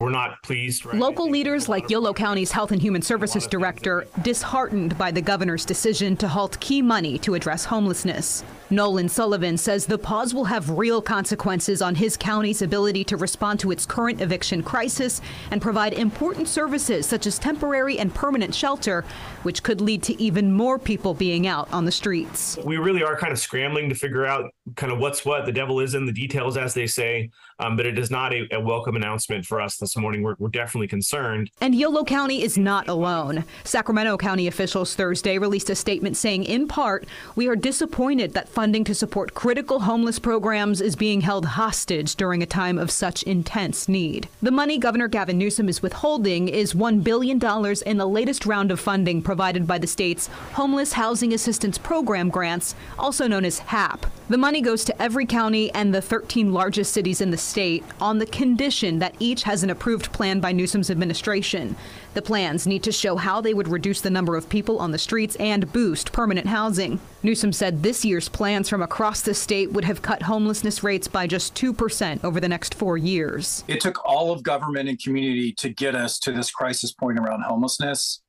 We're not pleased. Right? Local leaders like Yolo County's Health and Human Services Director disheartened by the governor's decision to halt key money to address homelessness. Nolan Sullivan says the pause will have real consequences on his county's ability to respond to its current eviction crisis and provide important services such as temporary and permanent shelter, which could lead to even more people being out on the streets. We really are kind of scrambling to figure out kind of what's what. The devil is in the details, as they say, but it is not a welcome announcement for us this morning. We're definitely concerned. And Yolo County is not alone. Sacramento County officials Thursday released a statement saying, in part, we are disappointed that funding to support critical homeless programs is being held hostage during a time of such intense need. The money Governor Gavin Newsom is withholding is $1 billion in the latest round of funding provided by the state's Homeless Housing Assistance Program grants, also known as HAP. The money goes to every county and the 13 largest cities in the state on the condition that each has an approved plan by Newsom's administration. The plans need to show how they would reduce the number of people on the streets and boost permanent housing. Newsom said this year's plans from across the state would have cut homelessness rates by just 2% over the next 4 years. It took all of government and community to get us to this crisis point around homelessness.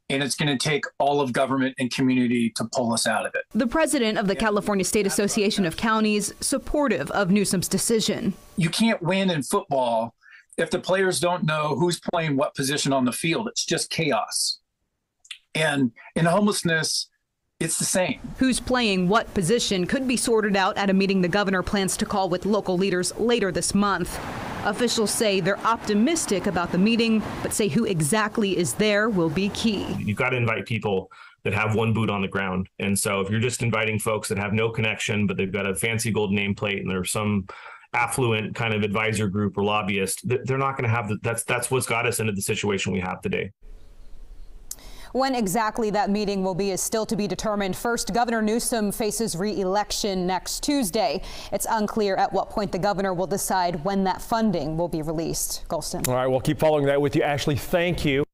And it's going to take all of government and community to pull us out of it. The president of the California State Association of Counties, supportive of Newsom's decision. You can't win in football if the players don't know who's playing what position on the field. It's just chaos. And in homelessness, it's the same. Who's playing what position could be sorted out at a meeting the governor plans to call with local leaders later this month. Officials say they're optimistic about the meeting, but say who exactly is there will be key. You've got to invite people that have one boot on the ground. And so if you're just inviting folks that have no connection, but they've got a fancy gold nameplate and there's some affluent kind of advisor group or lobbyist, they're not going to have that's what's got us into the situation we have today. When exactly that meeting will be is still to be determined. First, Governor Newsom faces re-election next Tuesday. It's unclear at what point the governor will decide when that funding will be released. Golston. All right, we'll keep following that with you, Ashley. Thank you.